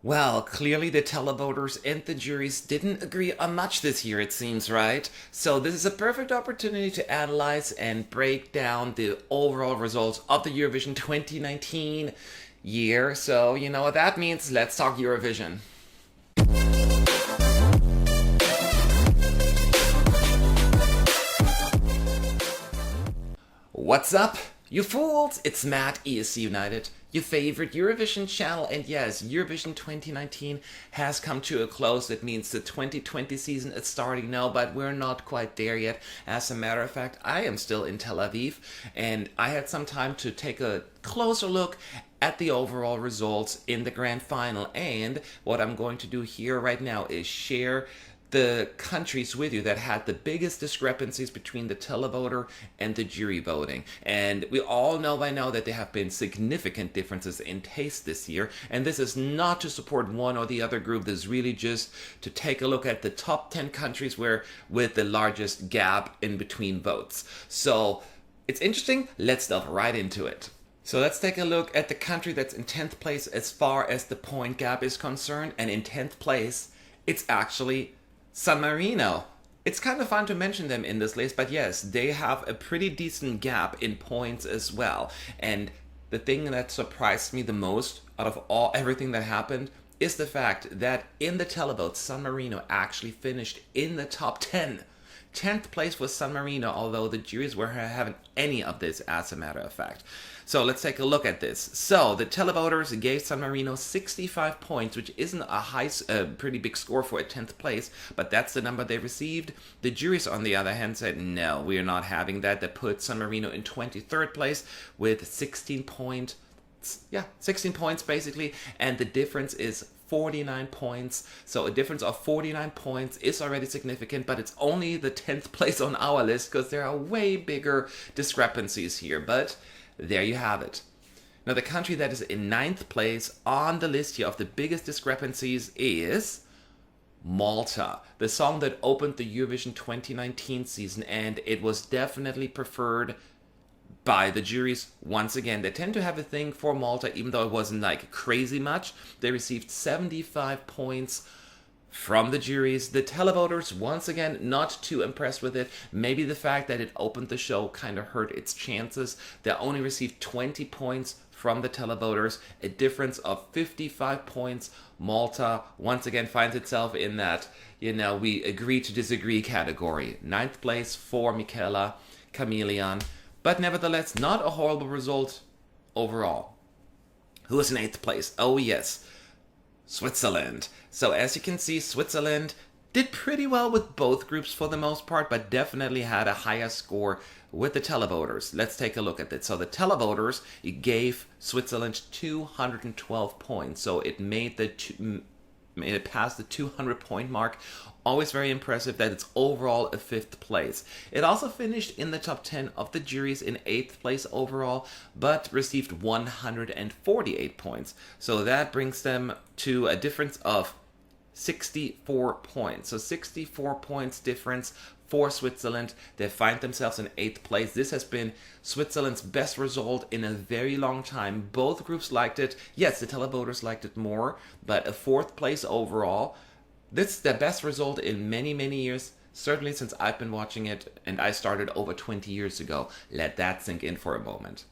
Well, clearly the televoters and the juries didn't agree on much this year, it seems, right? So this is a perfect opportunity to analyze and break down the overall results of the Eurovision 2019 year. So, you know what that means? Let's talk Eurovision. What's up, you fools? It's Matt, ESC United, your favorite Eurovision channel, and yes, Eurovision 2019 has come to a close. That means the 2020 season is starting now, but we're not quite there yet. As a matter of fact, I am still in Tel Aviv, and I had some time to take a closer look at the overall results in the grand final. And what I'm going to do here right now is share the countries with you that had the biggest discrepancies between the televoter and the jury voting. And we all know by now that there have been significant differences in taste this year. And this is not to support one or the other group. This is really just to take a look at the top 10 countries where with the largest gap in between votes. So it's interesting. Let's delve right into it. So let's take a look at the country that's in 10th place as far as the point gap is concerned. And in 10th place, it's actually San Marino. It's kind of fun to mention them in this list, but yes, they have a pretty decent gap in points as well. And the thing that surprised me the most out of everything that happened is the fact that in the televote, San Marino actually finished in the top 10. 10th place was San Marino, although the juries were having any of this as a matter of fact. So let's take a look at this. So the televoters gave San Marino 65 points, which isn't a pretty big score for a 10th place, but that's the number they received. The juries, on the other hand, said, no, we are not having that. They put San Marino in 23rd place with 16 points basically, and the difference is 49 points. So a difference of 49 points is already significant, but it's only the 10th place on our list because there are way bigger discrepancies here. But there you have it. Now the country that is in 9th place on the list here of the biggest discrepancies is Malta, the song that opened the Eurovision 2019 season, and it was definitely preferred by the juries. Once again, they tend to have a thing for Malta, even though it wasn't like crazy much. They received 75 points from the juries. The televoters, once again, not too impressed with it. Maybe the fact that it opened the show kind of hurt its chances. They only received 20 points from the televoters, a difference of 55 points. Malta, once again, finds itself in that, we agree to disagree category. 9th place for Michela Chameleon. But nevertheless, not a horrible result overall. Who is in 8th place? Oh yes, Switzerland. So as you can see, Switzerland did pretty well with both groups for the most part, but definitely had a higher score with the televoters. Let's take a look at it. So the televoters gave Switzerland 212 points. So it made it past the 200 point mark. Always very impressive that it's overall a 5th place. It also finished in the top 10 of the juries in 8th place overall, but received 148 points. So that brings them to a difference of 64 points. So 64 points difference for Switzerland. They find themselves in 8th place. This has been Switzerland's best result in a very long time. Both groups liked it. Yes, the televoters liked it more, but a 4th place overall. This is the best result in many, many years, certainly since I've been watching it, and I started over 20 years ago. Let that sink in for a moment.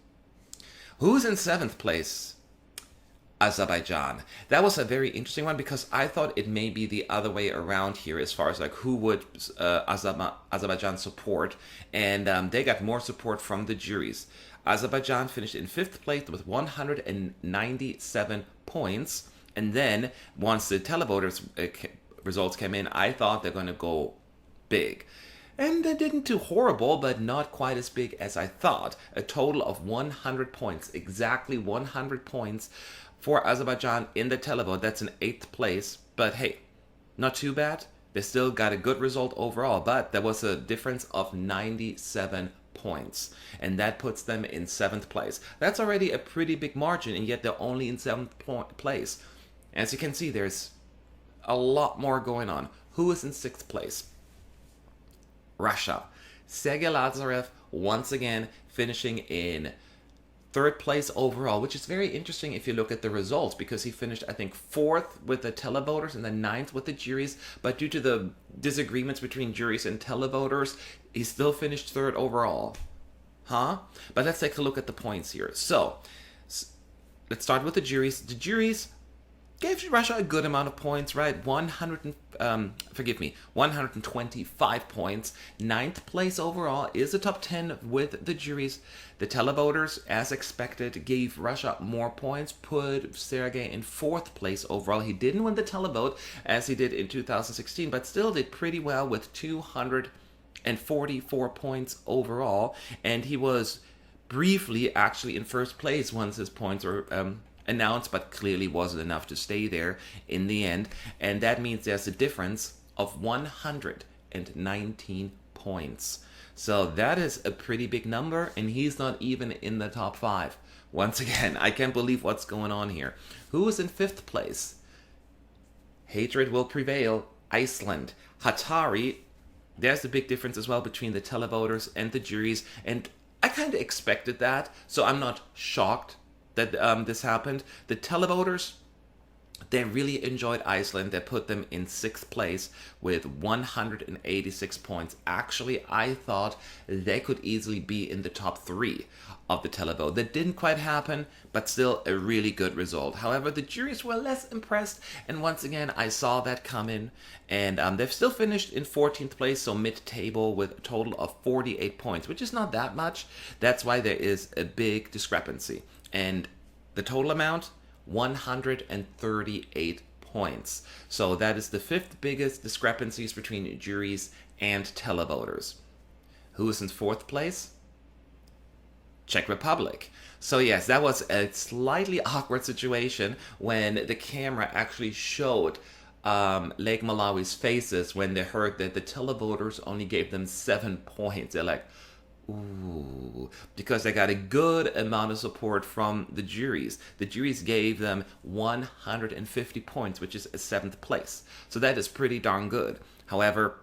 Who's in 7th place? Azerbaijan. That was a very interesting one because I thought it may be the other way around here as far as like who would Azerbaijan support, and they got more support from the juries. Azerbaijan finished in 5th place with 197 points, and then once the televoters results came in, I thought they're going to go big. And they didn't do horrible, but not quite as big as I thought. A total of 100 points, exactly 100 points for Azerbaijan in the televote. That's in 8th place, but hey, not too bad. They still got a good result overall, but there was a difference of 97 points, and that puts them in 7th place. That's already a pretty big margin, and yet they're only in 7th place. As you can see, there's a lot more going on. Who is in 6th place? Russia. Sergei Lazarev, once again, finishing in third place overall, which is very interesting if you look at the results, because he finished, I think, fourth with the televoters and then ninth with the juries. But due to the disagreements between juries and televoters, he still finished third overall. Huh? But let's take a look at the points here. So, let's start with the juries. The juries gave Russia a good amount of points, right? 125 points. Ninth place overall is the top 10 with the juries. The televoters, as expected, gave Russia more points, put Sergei in fourth place overall. He didn't win the televote as he did in 2016, but still did pretty well with 244 points overall. And he was briefly actually in first place once his points were announced, but clearly wasn't enough to stay there in the end. And that means there's a difference of 119 points. So that is a pretty big number, and he's not even in the top 5. Once again, I can't believe what's going on here. Who is in fifth place? Hatred will prevail. Iceland. Hatari. There's a big difference as well between the televoters and the juries, and I kind of expected that, so I'm not shocked that this happened. The televoters, they really enjoyed Iceland. They put them in sixth place with 186 points. Actually, I thought they could easily be in the top 3 of the televote. That didn't quite happen, but still a really good result. However, the juries were less impressed, and once again, I saw that come in, and they've still finished in 14th place, so mid-table, with a total of 48 points, which is not that much. That's why there is a big discrepancy. And the total amount, 138 points. So that is the 5th biggest discrepancies between juries and televoters. Who is in 4th place? Czech Republic. So yes, that was a slightly awkward situation when the camera actually showed Lake Malawi's faces when they heard that the televoters only gave them 7 points. They're like, ooh, because they got a good amount of support from the juries. The juries gave them 150 points, which is a 7th place. So that is pretty darn good. However,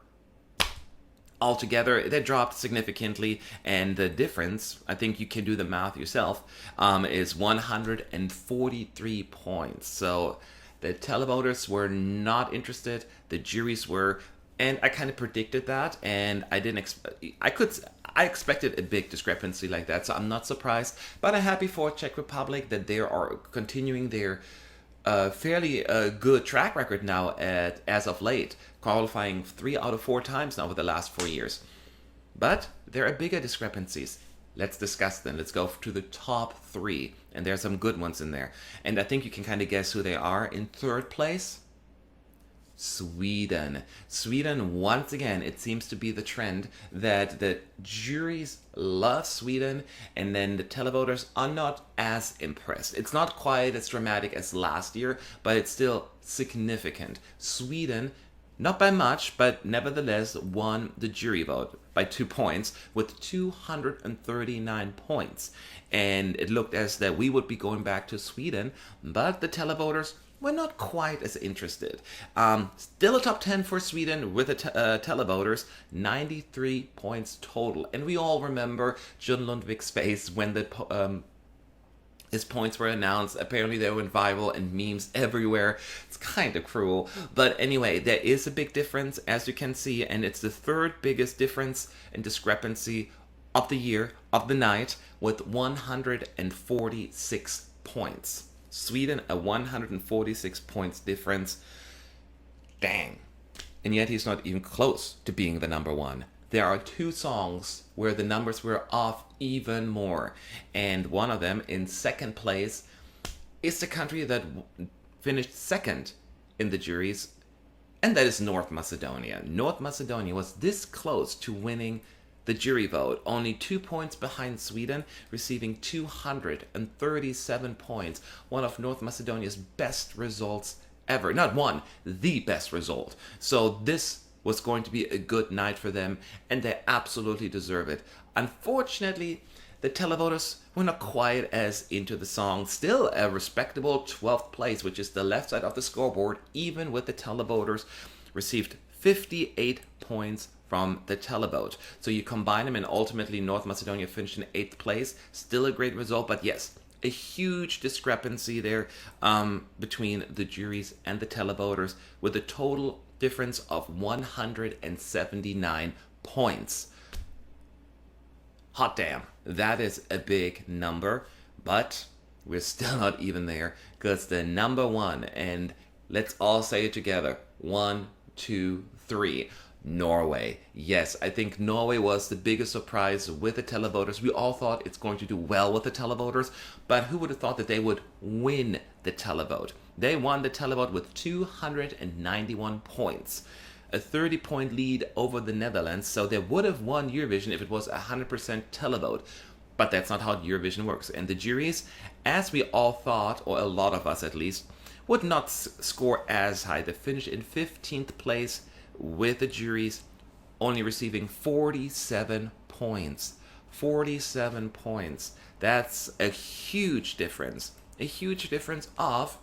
altogether, they dropped significantly, and the difference, I think you can do the math yourself, is 143 points. So the televoters were not interested, the juries were, and I kind of predicted that, and I didn't I expected a big discrepancy like that, so I'm not surprised, but I'm happy for Czech Republic that they are continuing their fairly good track record now as of late, qualifying 3 out of 4 times now over the last 4 years. But there are bigger discrepancies. Let's discuss them. Let's go to the top 3, and there are some good ones in there. And I think you can kind of guess who they are. In 3rd place, Sweden. Sweden, once again, it seems to be the trend that the juries love Sweden, and then the televoters are not as impressed. It's not quite as dramatic as last year, but it's still significant. Sweden, not by much, but nevertheless won the jury vote by 2 points with 239 points. And it looked as that we would be going back to Sweden, but the televoters were not quite as interested. Still a top 10 for Sweden with the televoters, 93 points total. And we all remember John Lundvik's face when his points were announced. Apparently they went viral and memes everywhere. It's kind of cruel. But anyway, there is a big difference, as you can see, and it's the 3rd biggest difference and discrepancy of the year, of the night, with 146 points. Sweden, a 146 points difference. Dang. And yet he's not even close to being the number 1. There are 2 songs where the numbers were off even more. And one of them, in 2nd place, is the country that finished 2nd in the juries, and that is North Macedonia. North Macedonia was this close to winning the jury vote, only 2 points behind Sweden, receiving 237 points. One of North Macedonia's best results ever. Not one, the best result. So this was going to be a good night for them, and they absolutely deserve it. Unfortunately, the televoters were not quite as into the song. Still a respectable 12th place, which is the left side of the scoreboard, even with the televoters, received 58 points from the Televote. So you combine them, and ultimately North Macedonia finished in 8th place. Still a great result, but yes, a huge discrepancy there between the juries and the televoters, with a total difference of 179 points. Hot damn, that is a big number, but we're still not even there, because the number one, and let's all say it together, 1, 2, 3, Norway. Yes, I think Norway was the biggest surprise with the televoters. We all thought it's going to do well with the televoters, but who would have thought that they would win the televote? They won the televote with 291 points. A 30-point lead over the Netherlands, so they would have won Eurovision if it was 100% televote. But that's not how Eurovision works. And the juries, as we all thought, or a lot of us at least, would not score as high. They finished in 15th place with the juries, only receiving 47 points. 47 points. That's a huge difference. A huge difference of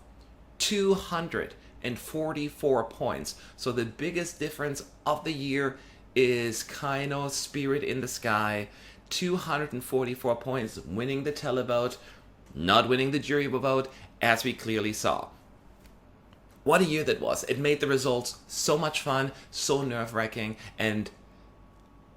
244 points. So the biggest difference of the year is kind of Spirit in the Sky. 244 points, winning the televote, not winning the jury vote, as we clearly saw. What a year that was. It made the results so much fun, so nerve-wracking, and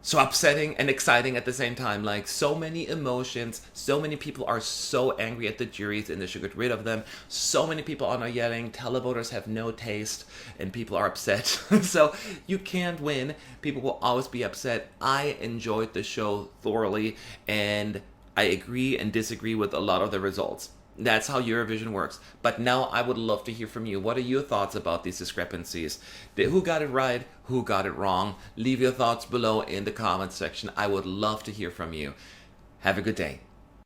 so upsetting and exciting at the same time. Like, so many emotions, so many people are so angry at the juries and they should get rid of them. So many people are now yelling, televoters have no taste, and people are upset. So you can't win. People will always be upset. I enjoyed the show thoroughly, and I agree and disagree with a lot of the results. That's how Eurovision works. But now I would love to hear from you. What are your thoughts about these discrepancies? Who got it right? Who got it wrong? Leave your thoughts below in the comments section. I would love to hear from you. Have a good day.